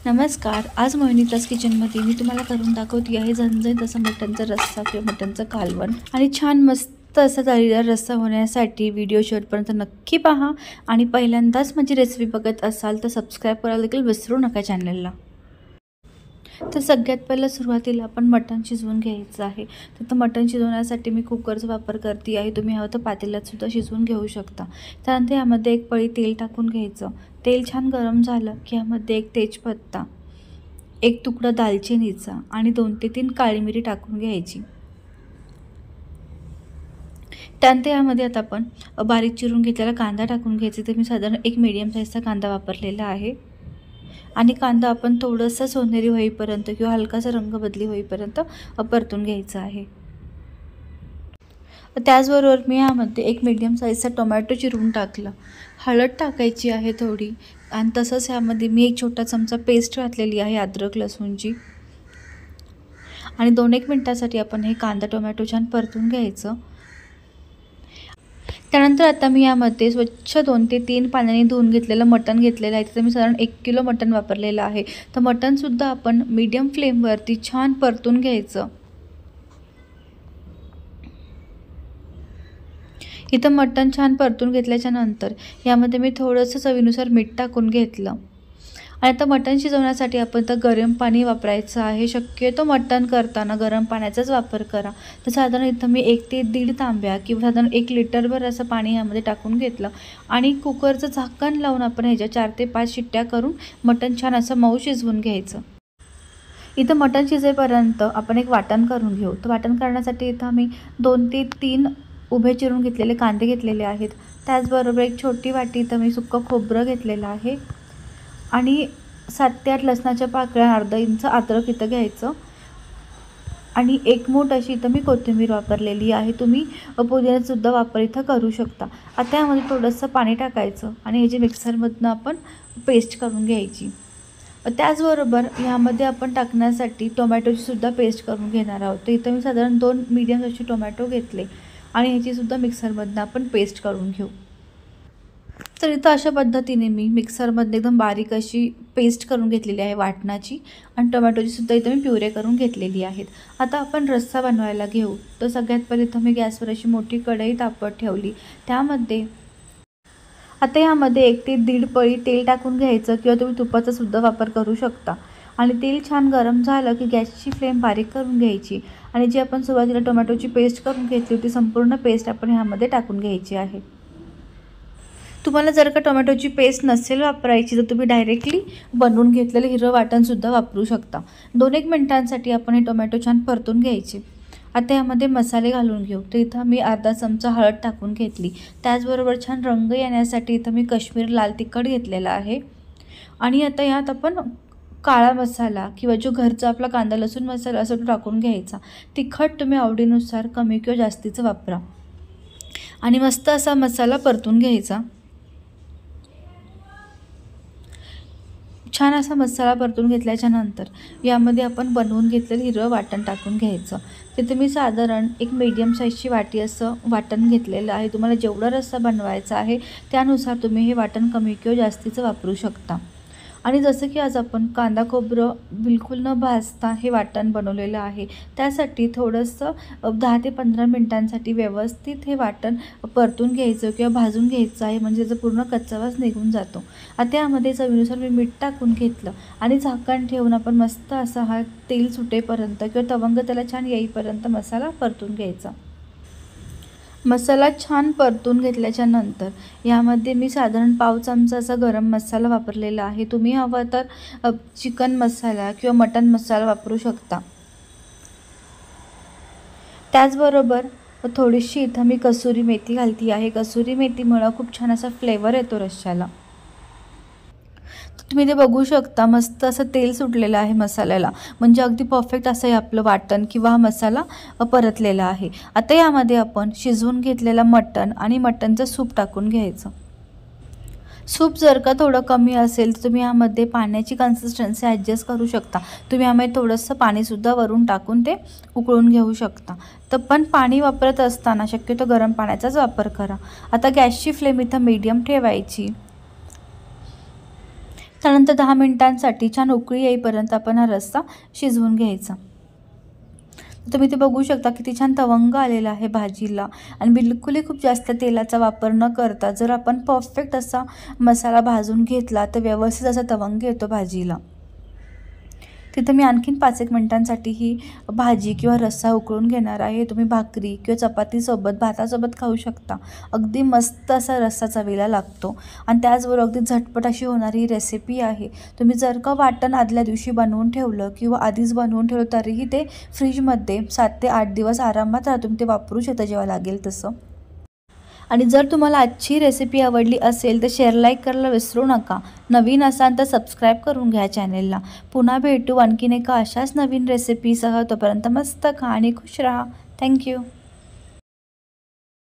नमस्कार. आज मोहिनीताज किचनमध्ये मी तुम्हाला करून दाखवते आहे झणझणीत असं मटणचा रस्सा किंवा मटणचं कालवण. आणि छान मस्त असा तर्रीदार रस्सा होण्यासाठी व्हिडिओ शेवटपर्यंत नक्की पहा. आणि पहिल्यांदाच माझी रेसिपी बघत असाल तर सबस्क्राईब करायला देखील विसरू नका चॅनलला. तर सगळ्यात पहिलं सुरुवातीला आपण मटण शिजवून घ्यायचं आहे. तर मटण शिजवण्यासाठी मी कुकरचा वापर करते आहे. तुम्ही हवं तर पातेल्यात सुद्धा शिजवून घेऊ शकता. त्यानंतर यामध्ये एक पळी तेल टाकून घ्यायचं. तेल छान गरम झालं की यामध्ये एक तेजपत्ता, एक तुकडा दालचिनीचा आणि 2 ते 3 काळी मिरी टाकून घ्यायची. त्यानंतर यामध्ये आता आपण बारीक चिरून घेतलेला कांदा टाकून घ्यायचा. तर मी साधारण एक मीडियम साईजचा कांदा वापरलेला आहे. आणि कांदा आपण थोडंसं सोनेरी होईपर्यंत किंवा हलकासा रंग बदली होईपर्यंत परतून घ्यायचा आहे. त्याचबरोबर मी यामध्ये एक मीडियम साईजचा टोमॅटो चिरून टाकला. हळद टाकायची आहे थोडी आणि तसंच यामध्ये मी एक छोटा चमचा पेस्ट घातलेली आहे अद्रक लसूणची. आणि 2-1 मिनिटासाठी आपण हे कांदा टोमॅटो छान परतून घ्यायचं. त्यानंतर आता मी यामध्ये स्वच्छ 2 ते 3 पाण्याने धुवून घेतलेलं मटण घेतलेलं आहे. तर मी साधारण 1 किलो मटण वापरलेलं आहे. तर मटणसुद्धा आपण मीडियम फ्लेमवरती छान परतून घ्यायचं. इथं मटण छान परतून घेतल्याच्या नंतर यामध्ये मी थोडंसं चवीनुसार मीठ टाकून घेतलं. आणि आता मटण शिजवण्यासाठी आपण तर गरम पाणी वापरायचं आहे. शक्यतो मटण करताना गरम पाण्याचाच वापर करा. तर साधारण इथं मी 1 ते 1.5 तांब्या किंवा साधारण 1 लिटरभर असं पाणी यामध्ये टाकून घेतलं. आणि कुकरचं झाकण लावून आपण ह्याच्या 4 ते 5 शिट्ट्या करून मटण छान असं मऊ शिजवून घ्यायचं. इथं मटण शिजेपर्यंत आपण एक वाटण करून घेऊ. तर वाटण करण्यासाठी इथं मी 2 ते 3 उभे चिरून घेतलेले कांदे घेतलेले आहेत. त्याचबरोबर एक छोटी वाटी इथं मी सुक्कं खोबरं घेतलेलं आहे. आणि 7 ते 8 लसणाच्या पाकळ्या, अर्धा इंच अद्रक इथं घ्यायचं. आणि 1 मूठ अशी इथं मी कोथिंबीर वापरलेली आहे. तुम्ही पुदिन्याचासुद्धा वापर इथं करू शकता. आता यामध्ये थोडंसं पाणी टाकायचं आणि ह्याची मिक्सरमधनं आपण पेस्ट करून घ्यायची. त्याचबरोबर ह्यामध्ये आपण टाकण्यासाठी टोमॅटोची सुद्धा पेस्ट करून घेणार आहोत. तर इथं मी साधारण 2 मीडियम साईजचे टोमॅटो घेतले आणि ह्याचीसुद्धा मिक्सरमधनं आपण पेस्ट करून घेऊ. तर इथं अशा पद्धतीने मी मिक्सरमध्ये एकदम बारीक अशी पेस्ट करून घेतलेली आहे वाटणाची. आणि टोमॅटोची सुद्धा इथं मी प्युरे करून घेतलेली आहेत. आता आपण रस्सा बनवायला घेऊ. तर सगळ्यात पहिले इथं मी गॅसवर अशी मोठी कढई तापत ठेवली. त्यामध्ये आता यामध्ये 1 ते 1.5 पळी तेल टाकून घ्यायचं किंवा तुम्ही तुपाचा सुद्धा वापर करू शकता. आणि तेल छान गरम झालं की गॅसची फ्लेम बारीक करून घ्यायची. आणि जी आपण सुरुवातीला टोमॅटोची पेस्ट करून घेतली होती संपूर्ण पेस्ट आपण ह्यामध्ये टाकून घ्यायची आहे. तुम्हाला जर का टोमॅटोची पेस्ट नसेल वापरायची तर तुम्ही डायरेक्टली बनवून घेतलेलं हिरवं वाटणसुद्धा वापरू शकता. 2-1 मिनिटांसाठी आपण हे टोमॅटो छान परतून घ्यायचे. आता यामध्ये मसाले घालून घेऊ. तर इथं मी अर्धा चमचा हळद टाकून घेतली. त्याचबरोबर छान रंग येण्यासाठी इथं मी काश्मीर लाल तिखट घेतलेला आहे. आणि आता यात आपण काळा मसाला किंवा जो घरचा आपला कांदा लसूण मसाला असं तो टाकून घ्यायचा. तिखट तुम्ही आवडीनुसार कमी किंवा जास्तीचं वापरा. आणि मस्त असा मसाला परतून घ्यायचा. छान असा मसाला परतून घेतल्याच्या नंतर यामध्ये आपण बनवून घेतलेलं हिरवं वाटण टाकून घ्यायचं. तिथे मी साधारण एक मीडियम साईजची वाटी असं वाटण घेतलेलं आहे. तुम्हाला जेवढा रस्सा बनवायचा आहे त्यानुसार तुम्ही हे वाटण कमी किंवा जास्तीचं वापरू शकता. आणि जसं की आज आपण कांदा खोबरं बिलकुल न भाजता हे वाटण बनवलेलं आहे. त्यासाठी थोडंसं 10 ते 15 मिनिटांसाठी व्यवस्थित हे वाटण परतून घ्यायचं किंवा भाजून घ्यायचं आहे. म्हणजे त्याचा पूर्ण कच्चा वास निघून जातो. आता यामध्ये चवीनुसार मी मीठ टाकून घेतलं आणि झाकण ठेवून आपण मस्त असा हा तेल सुटेपर्यंत किंवा तवंग त्याला छान येईपर्यंत मसाला परतून घ्यायचा. मसाला छान परतून घेतल्याच्या नंतर यामध्ये मी साधारण पाव चमचा असा गरम मसाला वापरलेला आहे. तुम्ही हवा तर चिकन मसाला किंवा मटन मसाला वापरू शकता. त्याचबरोबर थोडीशी इथं मी कसुरी मेथी घालती आहे. कसुरी मेथीमुळं खूप छान असा फ्लेवर येतो रश्श्याला. तुम्ही ते बघू शकता मस्त असं तेल सुटलेलं आहे मसाल्याला. म्हणजे अगदी परफेक्ट असं हे आपलं वाटण किंवा हा मसाला परतलेला आहे. आता यामध्ये आपण शिजवून घेतलेलं मटण आणि मटणचं सूप टाकून घ्यायचं. सूप जर का थोडं कमी असेल तर तुम्ही यामध्ये पाण्याची कन्सिस्टन्सी ॲडजस्ट करू शकता. तुम्ही यामध्ये थोडंसं पाणीसुद्धा वरून टाकून ते उकळून घेऊ शकता. तर पण पाणी वापरत असताना शक्यतो गरम पाण्याचाच वापर करा. आता गॅसची फ्लेम इथं मीडियम ठेवायची. त्यानंतर 10 मिनिटांसाठी छान उकळी येईपर्यंत आपण हा रस्सा शिजवून घ्यायचा. तुम्ही ते बघू शकता किती छान तवंग आलेला आहे भाजीला आणि बिलकुलही खूप जास्त तेलाचा वापर न करता जर आपण परफेक्ट असा मसाला भाजून घेतला तर व्यवस्थित असा तवंग येतो भाजीला. तिथं मी आणखीन 5-1 मिनिटांसाठी ही भाजी किंवा रस्सा उकळून घेणार आहे. तुम्ही भाकरी किंवा चपातीसोबत, भातासोबत खाऊ शकता. अगदी मस्त असा रस्सा चवीला लागतो आणि त्याचबरोबर अगदी झटपट अशी होणारी ही रेसिपी आहे. तुम्ही जर का वाटण आदल्या दिवशी बनवून ठेवलं किंवा आधीच बनवून ठेवलं तरीही ते फ्रीजमध्ये 7 ते 8 दिवस आरामात तुम्ही ते वापरू शकता जेव्हा लागेल तसं. आणि जर तुम्हाला आजची रेसिपी आवडली असेल तर शेअर लाईक करायला विसरू नका. नवीन असाल तर सबस्क्राईब करून घ्या चॅनेलला. पुन्हा भेटू आणखीन एका अशाच नवीन रेसिपीसह. तोपर्यंत मस्त खा आणि खुश राहा. थँक्यू.